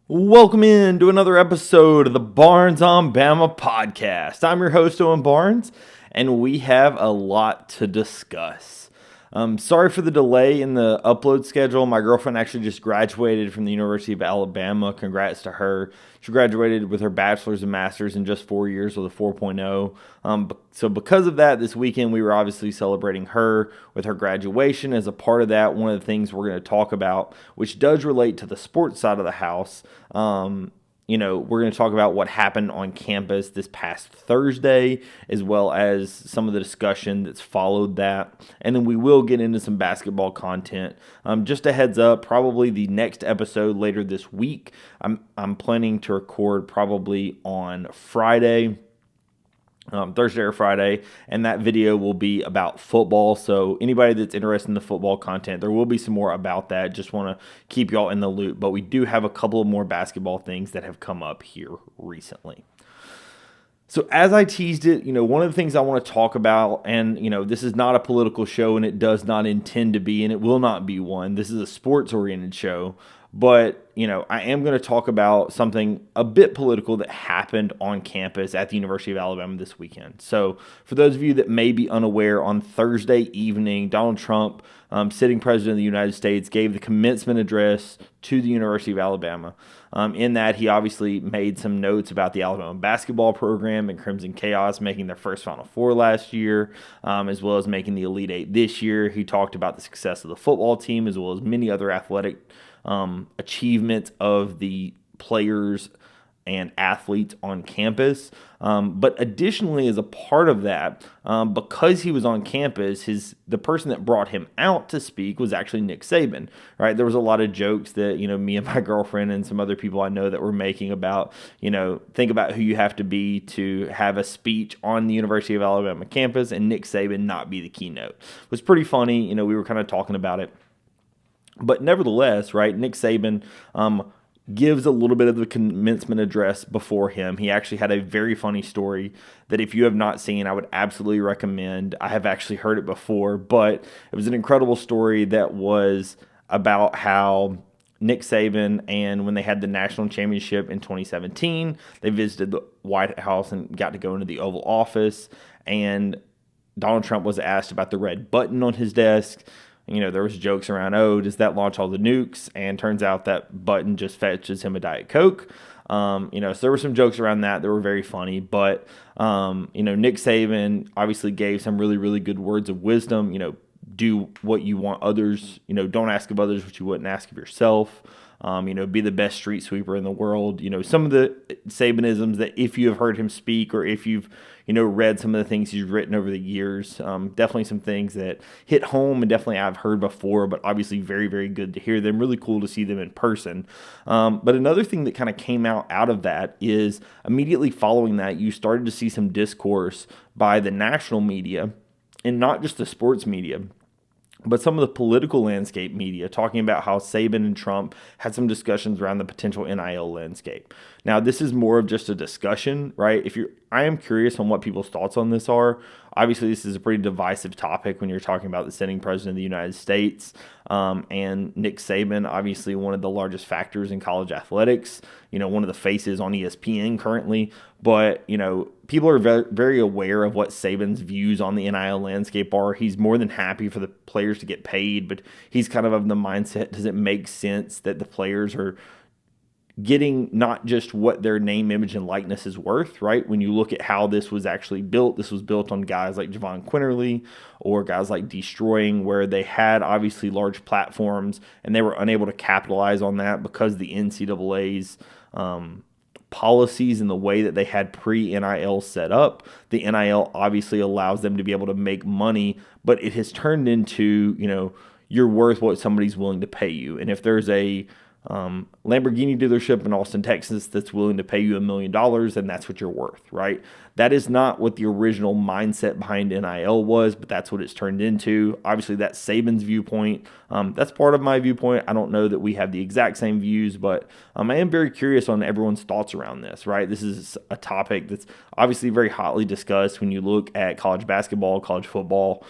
Welcome in to another episode of the Barnes on Bama podcast. I'm your host, Owen Barnes, and we have a lot to discuss. Sorry for the delay in the upload schedule. My girlfriend actually just graduated from the University of Alabama. Congrats to her. She graduated with her bachelor's and master's in just 4 years with a 4.0. So because of that, this weekend we were obviously celebrating her with her graduation. As a part of that, one of the things we're going to talk about, which does relate to the sports side of the house, we're going to talk about what happened on campus this past Thursday, as well as some of the discussion that's followed that. And then we will get into some basketball content. Just a heads up, probably the next episode later this week, I'm planning to record probably on Friday. Thursday or Friday, and that video will be about football. So anybody that's interested in the football content, there will be some more about that. Just want to keep y'all in the loop, but we do have a couple of more basketball things that have come up here recently. So as I teased it, one of the things I want to talk about, and, this is not a political show, and it does not intend to be, and it will not be one. This is a sports-oriented show. But, I am going to talk about something a bit political that happened on campus at the University of Alabama this weekend. So for those of you that may be unaware, on Thursday evening, Donald Trump, sitting president of the United States, gave the commencement address to the University of Alabama. In that, he obviously made some notes about the Alabama basketball program and Crimson Chaos making their first Final Four last year, as well as making the Elite Eight this year. He talked about the success of the football team, as well as many other athletic achievements of the players and athletes on campus. But additionally, as a part of that, because he was on campus, the person that brought him out to speak was actually Nick Saban, right? There was a lot of jokes that, me and my girlfriend and some other people I know that were making about, think about who you have to be to have a speech on the University of Alabama campus and Nick Saban not be the keynote. It was pretty funny. We were kind of talking about it. But nevertheless, right, Nick Saban gives a little bit of the commencement address before him. He actually had a very funny story that if you have not seen, I would absolutely recommend. I have actually heard it before, but it was an incredible story that was about how Nick Saban, and when they had the national championship in 2017, they visited the White House and got to go into the Oval Office, and Donald Trump was asked about the red button on his desk. There was jokes around, does that launch all the nukes? And turns out that button just fetches him a Diet Coke. So there were some jokes around that were very funny. But, Nick Saban obviously gave some really, really good words of wisdom. Do what you want others. Don't ask of others what you wouldn't ask of yourself. Be the best street sweeper in the world. Some of the Sabanisms that if you have heard him speak or if you've, read some of the things he's written over the years, definitely some things that hit home and definitely I've heard before, but obviously very, very good to hear them. Really cool to see them in person. But another thing that kind of came out of that is immediately following that, you started to see some discourse by the national media and not just the sports media, but some of the political landscape media talking about how Saban and Trump had some discussions around the potential NIL landscape. Now, this is more of just a discussion, right? I am curious on what people's thoughts on this are. Obviously, this is a pretty divisive topic when you're talking about the sitting president of the United States and Nick Saban, obviously one of the largest factors in college athletics, one of the faces on ESPN currently. But, people are very, very aware of what Saban's views on the NIL landscape are. He's more than happy for the players to get paid, but he's kind of the mindset, does it make sense that the players are getting not just what their name, image, and likeness is worth, right? When you look at how this was actually built, this was built on guys like Javon Quinterly or guys like Destroying, where they had obviously large platforms and they were unable to capitalize on that because the NCAA's policies and the way that they had pre-NIL set up. The NIL obviously allows them to be able to make money, but it has turned into, you're worth what somebody's willing to pay you. And if there's a Lamborghini dealership in Austin, Texas that's willing to pay you $1 million, and that's what you're worth, right? That is not what the original mindset behind NIL was, but that's what it's turned into. Obviously, that's Saban's viewpoint. That's part of my viewpoint. I don't know that we have the exact same views, but I am very curious on everyone's thoughts around this, right? This is a topic that's obviously very hotly discussed when you look at college basketball, college football.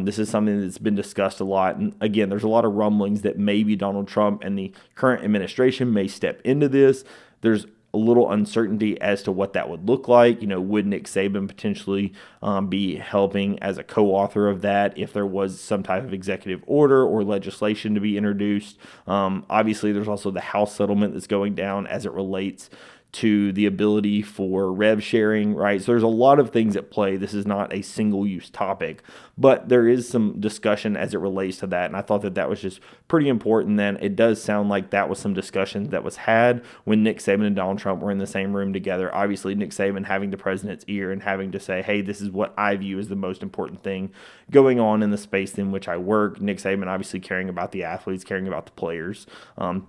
This is something that's been discussed a lot. And again, there's a lot of rumblings that maybe Donald Trump and the current administration administration may step into this. There's a little uncertainty as to what that would look like. Would Nick Saban potentially be helping as a co-author of that if there was some type of executive order or legislation to be introduced? Obviously, there's also the House settlement that's going down as it relates to the ability for rev sharing, right? So there's a lot of things at play. This is not a single-use topic, but there is some discussion as it relates to that, and I thought that was just pretty important. Then it does sound like that was some discussion that was had when Nick Saban and Donald Trump were in the same room together. Obviously, Nick Saban having the president's ear and having to say, hey, this is what I view as the most important thing going on in the space in which I work. Nick Saban obviously caring about the athletes, caring about the players.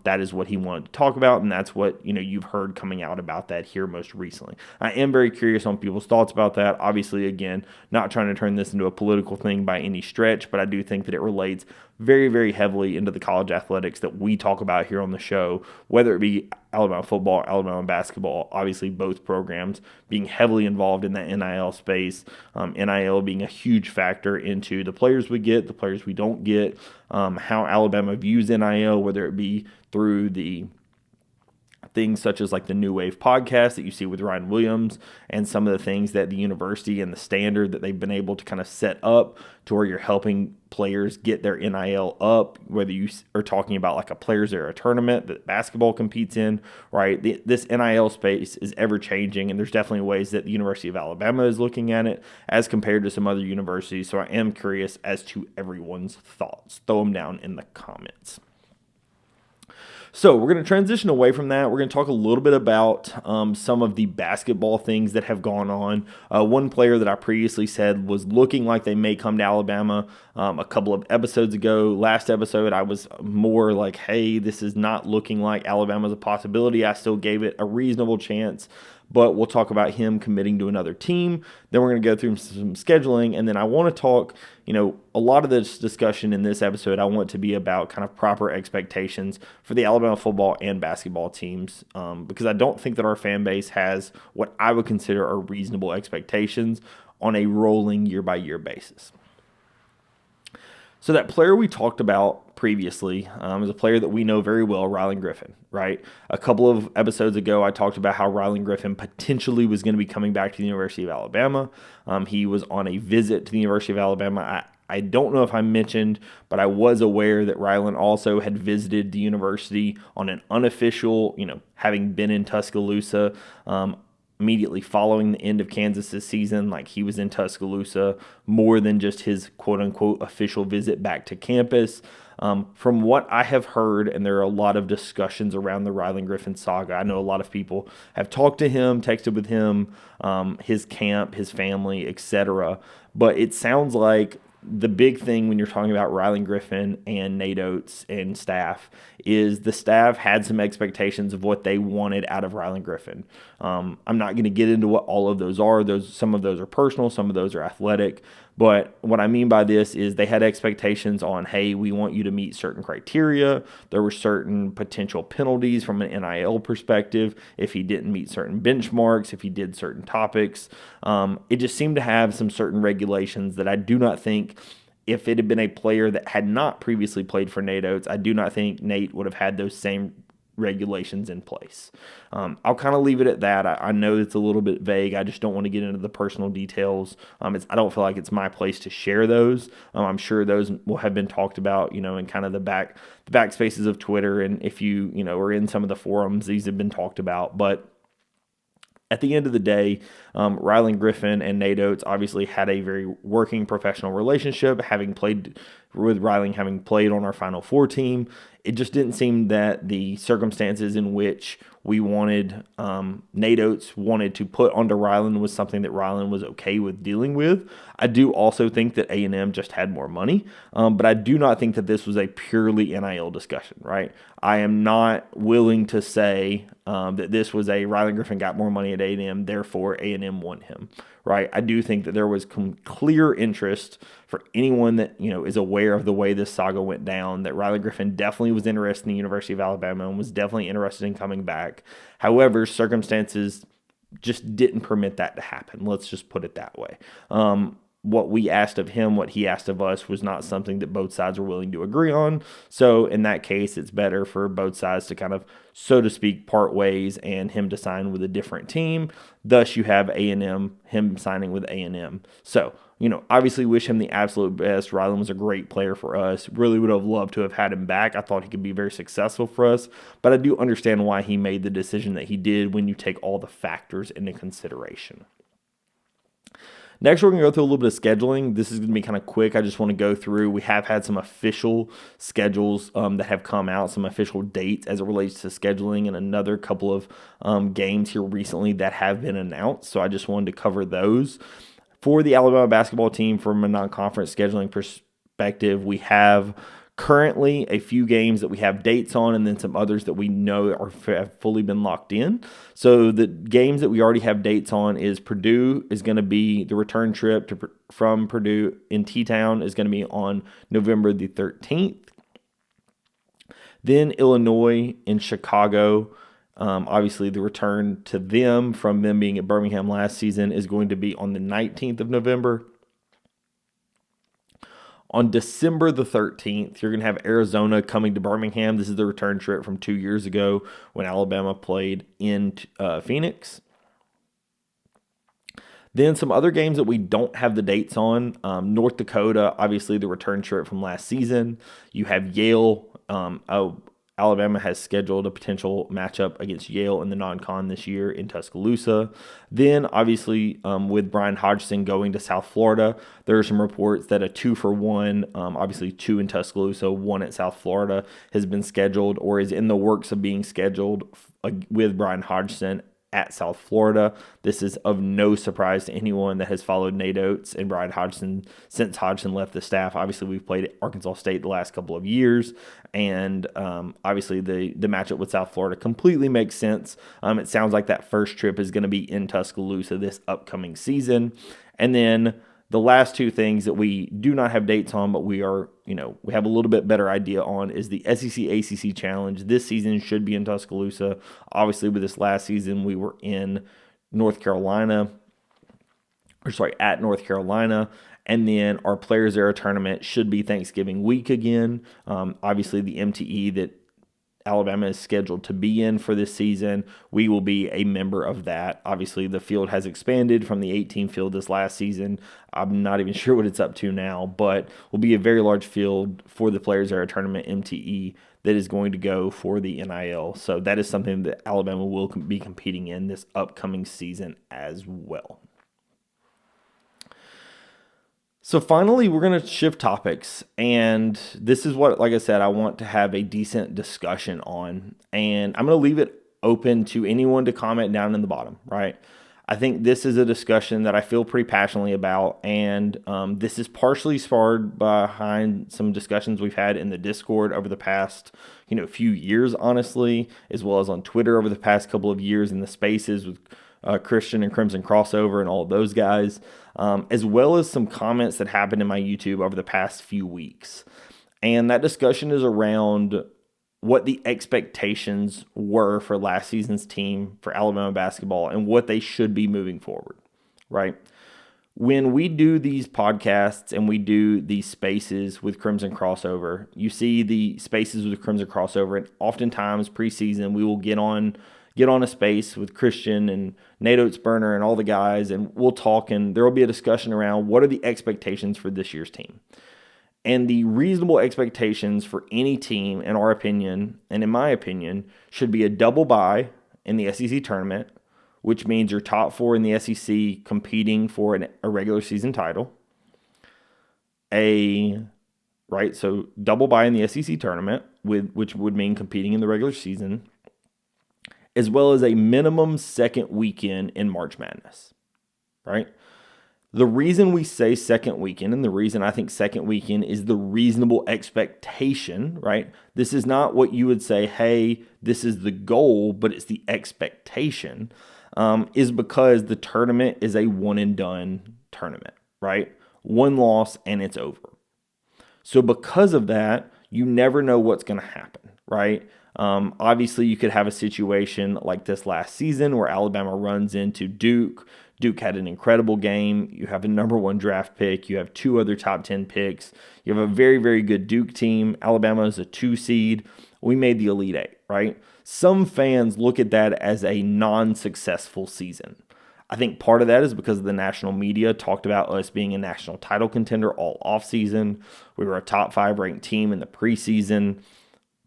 That is what he wanted to talk about, and that's what you've heard coming out about that here most recently. I am very curious on people's thoughts about that. Obviously, again, not trying to turn this into a political thing by any stretch, but I do think that it relates very, very heavily into the college athletics that we talk about here on the show, whether it be Alabama football, Alabama basketball, obviously both programs being heavily involved in that NIL space, NIL being a huge factor into the players we get, the players we don't get, how Alabama views NIL, whether it be through the things such as like the New Wave podcast that you see with Ryan Williams and some of the things that the university and the standard that they've been able to kind of set up to where you're helping players get their NIL up, whether you are talking about like a Players Era tournament that basketball competes in, right? This NIL space is ever changing, and there's definitely ways that the University of Alabama is looking at it as compared to some other universities. So I am curious as to everyone's thoughts. Throw them down in the comments. So we're going to transition away from that. We're going to talk a little bit about some of the basketball things that have gone on. One player that I previously said was looking like they may come to Alabama a couple of episodes ago. Last episode, I was more like, hey, this is not looking like Alabama's a possibility. I still gave it a reasonable chance. But we'll talk about him committing to another team. Then we're going to go through some scheduling. And then I want to talk, a lot of this discussion in this episode, I want to be about kind of proper expectations for the Alabama football and basketball teams, because I don't think that our fan base has what I would consider are reasonable expectations on a rolling year-by-year basis. So that player we talked about previously is a player that we know very well, Rylan Griffin, right? A couple of episodes ago, I talked about how Rylan Griffin potentially was going to be coming back to the University of Alabama. He was on a visit to the University of Alabama. I don't know if I mentioned, but I was aware that Rylan also had visited the university on an unofficial, having been in Tuscaloosa immediately following the end of Kansas's season. Like, he was in Tuscaloosa more than just his quote-unquote official visit back to campus. From what I have heard, and there are a lot of discussions around the Rylan Griffin saga, I know a lot of people have talked to him, texted with him, his camp, his family, etc. But it sounds like the big thing when you're talking about Rylan Griffin and Nate Oates and staff is the staff had some expectations of what they wanted out of Rylan Griffin. I'm not going to get into what all of those are. Some of those are personal, some of those are athletic. But what I mean by this is they had expectations on, hey, we want you to meet certain criteria. There were certain potential penalties from an NIL perspective if he didn't meet certain benchmarks, if he did certain topics. It just seemed to have some certain regulations that I do not think, if it had been a player that had not previously played for Nate Oates, I do not think Nate would have had those same regulations in place. I'll kind of leave it at that. I know it's a little bit vague. I just don't want to get into the personal details. I don't feel like it's my place to share those. I'm sure those will have been talked about, in kind of the back spaces of Twitter. And if you, are in some of the forums, these have been talked about. But at the end of the day, Rylan Griffin and Nate Oates obviously had a very working professional relationship, having played on our Final Four team. It just didn't seem that the circumstances in which we wanted, Nate Oates wanted to put onto Rylan was something that Rylan was okay with dealing with. I do also think that A&M just had more money, but I do not think that this was a purely NIL discussion, right? I am not willing to say that this was a Rylan Griffin got more money at A&M, therefore A&M won him, right? I do think that there was clear interest for anyone that, is aware of the way this saga went down, that Rylan Griffin definitely was interested in the University of Alabama and was definitely interested in coming back. However, circumstances just didn't permit that to happen. Let's just put it that way. what we asked of him, what he asked of us, was not something that both sides were willing to agree on. So in that case, it's better for both sides to kind of, so to speak, part ways and him to sign with a different team. Thus, you have A&M, him signing with A&M. So, obviously wish him the absolute best. Ryland was a great player for us. Really would have loved to have had him back. I thought he could be very successful for us, but I do understand why he made the decision that he did when you take all the factors into consideration. Next, we're going to go through a little bit of scheduling. This is going to be kind of quick. I just want to go through. We have had some official schedules that have come out, some official dates as it relates to scheduling, and another couple of games here recently that have been announced. So I just wanted to cover those. For the Alabama basketball team, from a non-conference scheduling perspective, we have currently a few games that we have dates on, and then some others that we know have fully been locked in. So the games that we already have dates on is Purdue is going to be the return trip from Purdue in T-Town is going to be on November the 13th. Then Illinois in Chicago. Obviously, the return to them from them being at Birmingham last season is going to be on the 19th of November. On December the 13th, you're going to have Arizona coming to Birmingham. This is the return trip from 2 years ago when Alabama played in Phoenix. Then some other games that we don't have the dates on. North Dakota, obviously the return trip from last season. You have Yale. Alabama has scheduled a potential matchup against Yale in the non-con this year in Tuscaloosa. Then, obviously, with Brian Hodgson going to South Florida, there are some reports that a 2-for-1, obviously 2 in Tuscaloosa, 1 at South Florida, has been scheduled or is in the works of being scheduled with Brian Hodgson at South Florida. This is of no surprise to anyone that has followed Nate Oates and Brian Hodgson since Hodgson left the staff. Obviously, we've played at Arkansas State the last couple of years, and obviously the matchup with South Florida completely makes sense. It sounds like that first trip is going to be in Tuscaloosa this upcoming season. And then the last two things that we do not have dates on, but we have a little bit better idea on, is the SEC ACC Challenge. This season should be in Tuscaloosa. Obviously, with this last season, we were in North Carolina, at North Carolina. And then our Players Era tournament should be Thanksgiving week again. Obviously, the MTE that Alabama is scheduled to be in for this season, we will be a member of that. Obviously, the field has expanded from the 18 field this last season. I'm not even sure what it's up to now, but will be a very large field for the Players Era Tournament MTE that is going to go for the NIL. So that is something that Alabama will be competing in this upcoming season as well. So finally, we're going to shift topics, and this is what, like I said, I want to have a decent discussion on, and I'm going to leave it open to anyone to comment down in the bottom, right? I think this is a discussion that I feel pretty passionately about, and this is partially spurred behind some discussions we've had in the Discord over the past, few years, honestly, as well as on Twitter over the past couple of years in the spaces with Christian and Crimson Crossover and all of those guys, as well as some comments that happened in my YouTube over the past few weeks. And that discussion is around what the expectations were for last season's team for Alabama basketball and what they should be moving forward, right? When we do these podcasts and we do these spaces with Crimson Crossover, you see the spaces with Crimson Crossover, and oftentimes preseason we will get on a space with Christian and Nate Oatsburner and all the guys, and we'll talk, and there will be a discussion around what are the expectations for this year's team. And the reasonable expectations for any team, in our opinion, and in my opinion, should be a double bye in the SEC tournament, which means your top 4 in the SEC competing for a regular season title. So double bye in the SEC tournament, which would mean competing in the regular season, as well as a minimum second weekend in March Madness, right? The reason we say second weekend, and the reason I think second weekend is the reasonable expectation, right? This is not what you would say, hey, this is the goal, but it's the expectation, is because the tournament is a one-and-done tournament, right? One loss and it's over. So because of that, you never know what's going to happen, right? Obviously, you could have a situation like this last season where Alabama runs into Duke, Duke had an incredible game. You have a number 1 draft pick. You have 2 other top 10 picks. You have a very, very good Duke team. Alabama is a 2 seed. We made the Elite Eight, right? Some fans look at that as a non-successful season. I think part of that is because the national media talked about us being a national title contender all offseason. We were a top 5 ranked team in the preseason.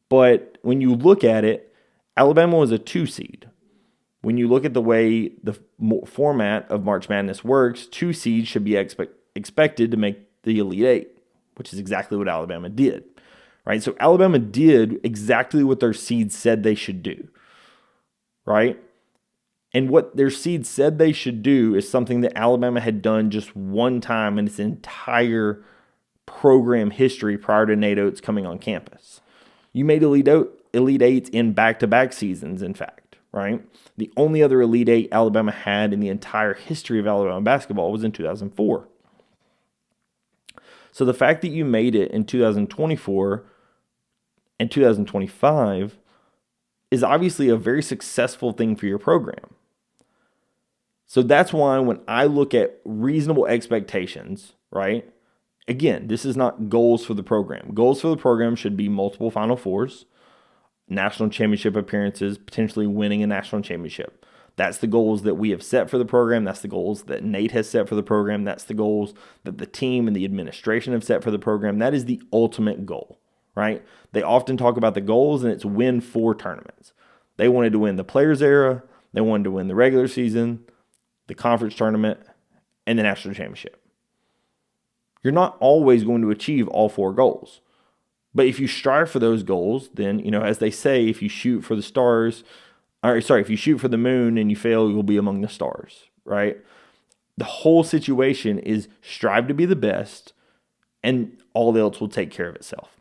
But when you look at it, Alabama was a 2 seed. When you look at the way the format of March Madness works, 2 seeds should be expected to make the Elite Eight, which is exactly what Alabama did. Right? So Alabama did exactly what their seeds said they should do. Right? And what their seeds said they should do is something that Alabama had done just one time in its entire program history prior to Nate Oates coming on campus. You made Elite Eights in back-to-back seasons, in fact, right? The only other Elite Eight Alabama had in the entire history of Alabama basketball was in 2004. So the fact that you made it in 2024 and 2025 is obviously a very successful thing for your program. So that's why when I look at reasonable expectations, right? Again, this is not goals for the program. Goals for the program should be multiple Final Fours, national championship appearances, potentially winning a national championship. That's the goals that we have set for the program. That's the goals that Nate has set for the program. That's the goals that the team and the administration have set for the program. That is the ultimate goal, right? They often talk about the goals, and it's win 4 tournaments. They wanted to win the Players Era. They wanted to win the regular season, the conference tournament, and the national championship. You're not always going to achieve all 4 goals. But if you strive for those goals, then, as they say, if you shoot for the stars, if you shoot for the moon and you fail, you'll be among the stars, right? The whole situation is strive to be the best, and all else will take care of itself,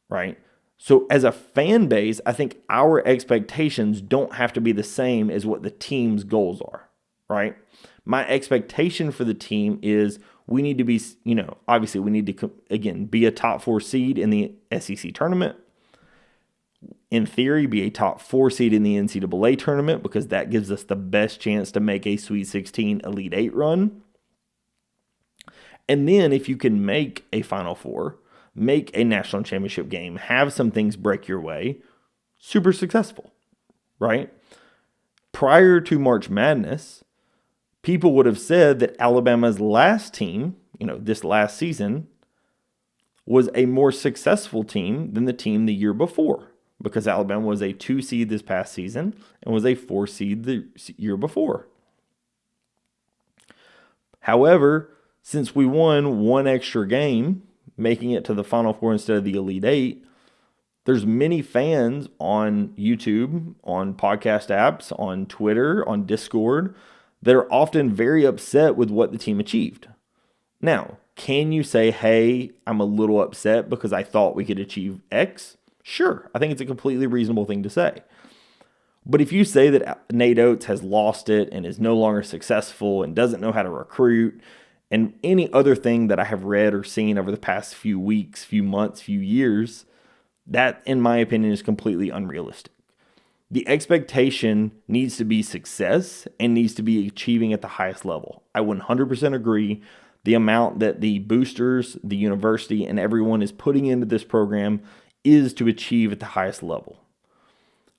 right? So as a fan base, I think our expectations don't have to be the same as what the team's goals are, right? My expectation for the team is we need to be, obviously we need to, again, be a top 4 seed in the SEC tournament. In theory, be a top 4 seed in the NCAA tournament because that gives us the best chance to make a Sweet 16 Elite 8 run. And then if you can make a Final Four, make a national championship game, have some things break your way, super successful, right? Prior to March Madness, people would have said that Alabama's last team, this last season, was a more successful team than the team the year before because Alabama was a 2 seed this past season and was a 4 seed the year before. However, since we won 1 extra game, making it to the Final Four instead of the Elite Eight, there's many fans on YouTube, on podcast apps, on Twitter, on Discord, that are often very upset with what the team achieved. Now, can you say, hey, I'm a little upset because I thought we could achieve X? Sure, I think it's a completely reasonable thing to say. But if you say that Nate Oates has lost it and is no longer successful and doesn't know how to recruit, and any other thing that I have read or seen over the past few weeks, few months, few years, that, in my opinion, is completely unrealistic. The expectation needs to be success and needs to be achieving at the highest level. I 100% agree. The amount that the boosters, the university, and everyone is putting into this program is to achieve at the highest level.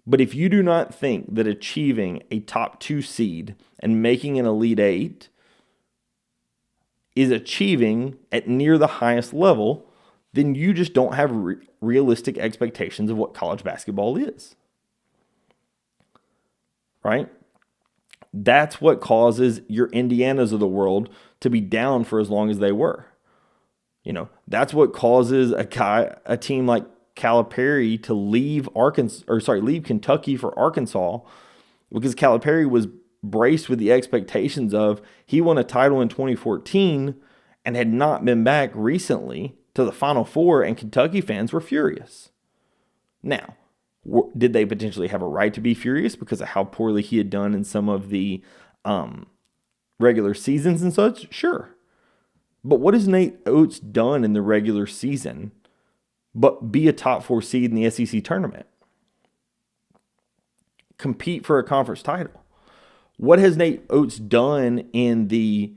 But if you do not think that achieving a top 2 seed and making an Elite 8 is achieving at near the highest level, then you just don't have realistic expectations of what college basketball is. Right? That's what causes your Indianas of the world to be down for as long as they were. That's what causes a team like Calipari to leave leave Kentucky for Arkansas, because Calipari was braced with the expectations of he won a title in 2014 and had not been back recently to the Final Four, and Kentucky fans were furious. Now, did they potentially have a right to be furious because of how poorly he had done in some of the regular seasons and such? Sure. But what has Nate Oates done in the regular season but be a top 4 seed in the SEC tournament? Compete for a conference title. What has Nate Oates done in the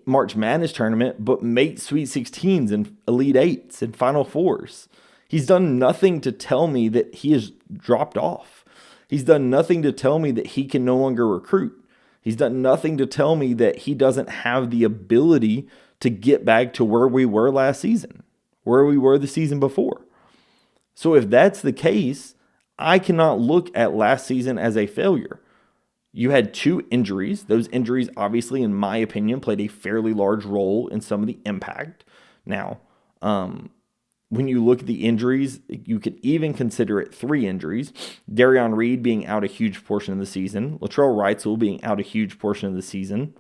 March Madness tournament but make Sweet 16s and Elite 8s and Final Fours? He's done nothing to tell me that he has dropped off. He's done nothing to tell me that he can no longer recruit. He's done nothing to tell me that he doesn't have the ability to get back to where we were last season, where we were the season before. So if that's the case, I cannot look at last season as a failure. You had 2 injuries. Those injuries, obviously, in my opinion, played a fairly large role in some of the impact. Now, when you look at the injuries, you could even consider it 3 injuries. Darion Reed being out a huge portion of the season. Latrell Wrightsell being out a huge portion of the season.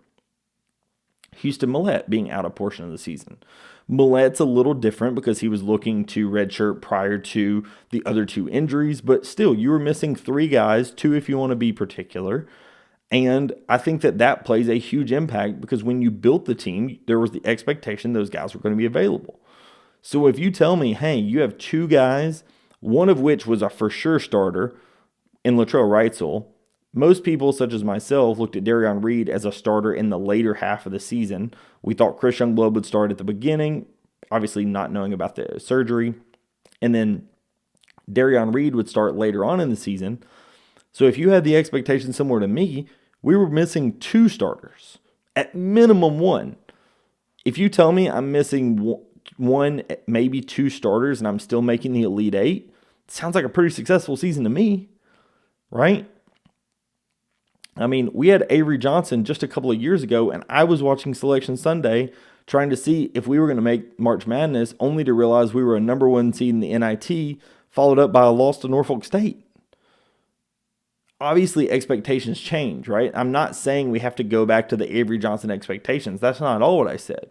Houston Millette being out a portion of the season. Millette's a little different because he was looking to redshirt prior to the other 2 injuries, but still, you were missing 3 guys, 2 if you want to be particular. And I think that plays a huge impact because when you built the team, there was the expectation those guys were going to be available. So if you tell me, hey, you have 2 guys, one of which was a for sure starter in Latrell Wrightsell, most people, such as myself, looked at Darion Reed as a starter in the later half of the season. We thought Chris Youngblood would start at the beginning, obviously not knowing about the surgery. And then Darion Reed would start later on in the season. So if you had the expectation similar to me, we were missing 2 starters, at minimum 1. If you tell me I'm missing 1, maybe 2 starters, and I'm still making the Elite 8, it sounds like a pretty successful season to me, right? I mean, we had Avery Johnson just a couple of years ago, and I was watching Selection Sunday trying to see if we were going to make March Madness, only to realize we were a number 1 seed in the NIT, followed up by a loss to Norfolk State. Obviously, expectations change, right? I'm not saying we have to go back to the Avery Johnson expectations. That's not at all what I said.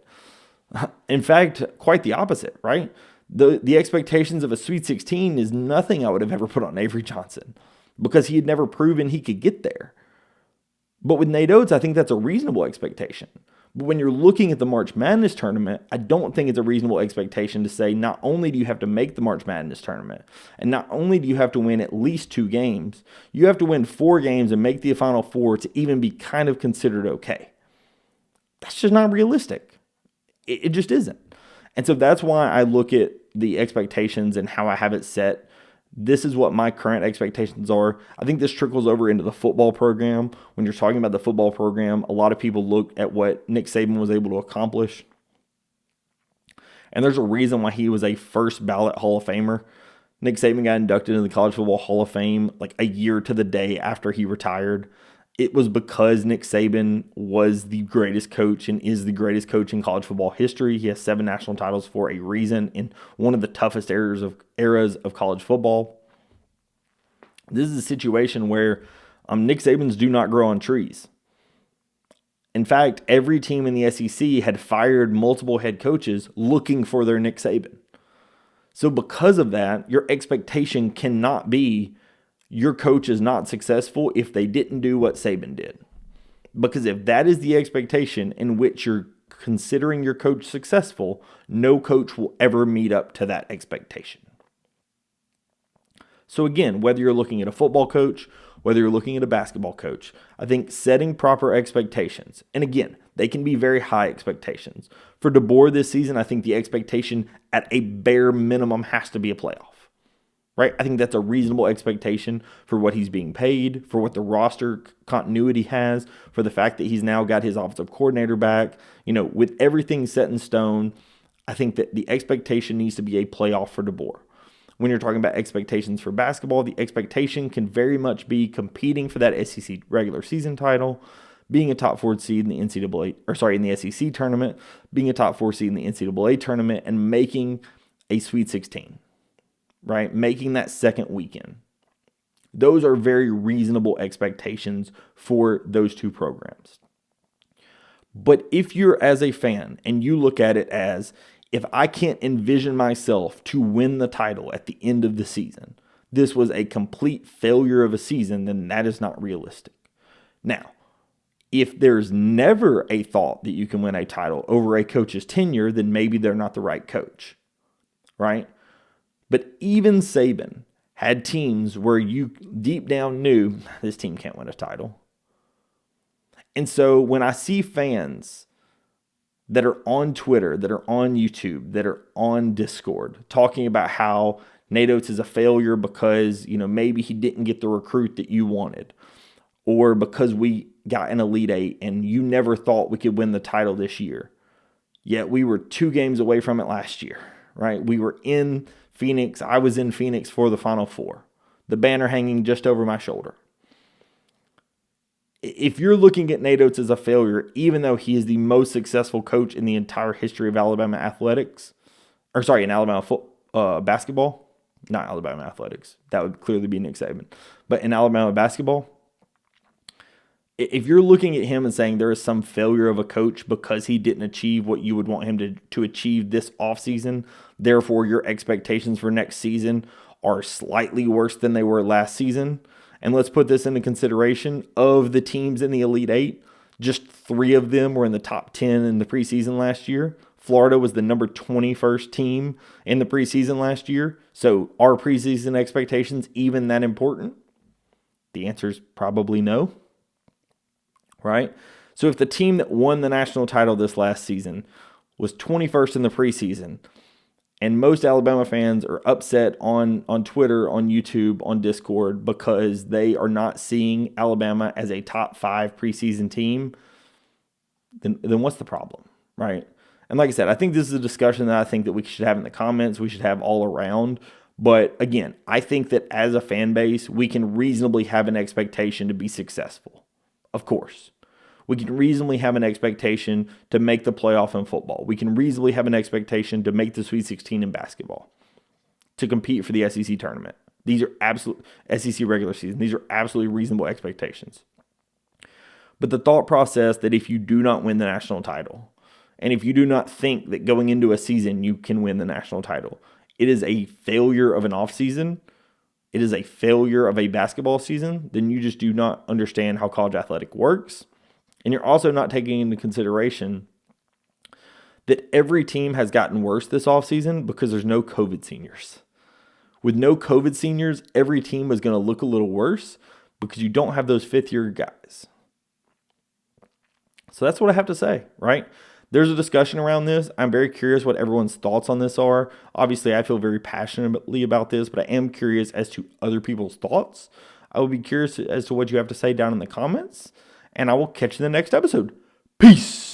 In fact, quite the opposite, right? The expectations of a Sweet 16 is nothing I would have ever put on Avery Johnson because he had never proven he could get there. But with Nate Oates, I think that's a reasonable expectation. But when you're looking at the March Madness tournament, I don't think it's a reasonable expectation to say not only do you have to make the March Madness tournament, and not only do you have to win at least 2 games, you have to win 4 games and make the Final Four to even be kind of considered okay. That's just not realistic. It just isn't. And so that's why I look at the expectations and how I have it set. This is what my current expectations are. I think this trickles over into the football program. When you're talking about the football program, a lot of people look at what Nick Saban was able to accomplish. And there's a reason why he was a first ballot Hall of Famer. Nick Saban got inducted into the College Football Hall of Fame like a year to the day after he retired. It was because Nick Saban was the greatest coach and is the greatest coach in college football history. He has 7 national titles for a reason in one of the toughest eras of college football. This is a situation where Nick Sabans do not grow on trees. In fact, every team in the SEC had fired multiple head coaches looking for their Nick Saban. So because of that, your expectation cannot be your coach is not successful if they didn't do what Saban did. Because if that is the expectation in which you're considering your coach successful, no coach will ever meet up to that expectation. So again, whether you're looking at a football coach, whether you're looking at a basketball coach, I think setting proper expectations, and again, they can be very high expectations. For DeBoer this season, I think the expectation at a bare minimum has to be a playoff. Right? I think that's a reasonable expectation for what he's being paid, for what the roster continuity has, for the fact that he's now got his offensive coordinator back. With everything set in stone, I think that the expectation needs to be a playoff for DeBoer. When you're talking about expectations for basketball, the expectation can very much be competing for that SEC regular season title, being a top 4 seed in the in the SEC tournament, being a top 4 seed in the NCAA tournament, and making a Sweet 16. Right? Making that second weekend. Those are very reasonable expectations for those 2 programs. But if you're as a fan and you look at it as, if I can't envision myself to win the title at the end of the season, this was a complete failure of a season, then that is not realistic. Now, if there's never a thought that you can win a title over a coach's tenure, then maybe they're not the right coach. Right? But even Saban had teams where you deep down knew this team can't win a title. And so when I see fans that are on Twitter, that are on YouTube, that are on Discord, talking about how Nate Oates is a failure because, maybe he didn't get the recruit that you wanted, or because we got an Elite Eight and you never thought we could win the title this year. Yet we were 2 games away from it last year, right? We were in Phoenix. I was in Phoenix for the Final Four. The banner hanging just over my shoulder. If you're looking at Nate Oates as a failure, even though he is the most successful coach in the entire history of Alabama athletics, in Alabama basketball, not Alabama athletics. That would clearly be Nick Saban. But in Alabama basketball, if you're looking at him and saying there is some failure of a coach because he didn't achieve what you would want him to achieve this offseason, therefore your expectations for next season are slightly worse than they were last season. And let's put this into consideration. Of the teams in the Elite Eight, just 3 of them were in the top 10 in the preseason last year. Florida was the number 21st team in the preseason last year. So are preseason expectations even that important? The answer is probably no. Right? So if the team that won the national title this last season was 21st in the preseason, and most Alabama fans are upset on Twitter, on YouTube, on Discord because they are not seeing Alabama as a top 5 preseason team, then what's the problem, right? And like I said, I think this is a discussion that I think that we should have in the comments, we should have all around. But again, I think that as a fan base, we can reasonably have an expectation to be successful. Of course. We can reasonably have an expectation to make the playoff in football. We can reasonably have an expectation to make the Sweet 16 in basketball, to compete for the SEC tournament. These are absolute SEC regular season. These are absolutely reasonable expectations. But the thought process that if you do not win the national title, and if you do not think that going into a season you can win the national title, it is a failure of an offseason, it is a failure of a basketball season, then you just do not understand how college athletic works. And you're also not taking into consideration that every team has gotten worse this offseason because there's no COVID seniors. With no COVID seniors, every team is going to look a little worse because you don't have those 5th-year guys. So that's what I have to say, right? There's a discussion around this. I'm very curious what everyone's thoughts on this are. Obviously, I feel very passionately about this, but I am curious as to other people's thoughts. I will be curious as to what you have to say down in the comments. And I will catch you in the next episode. Peace.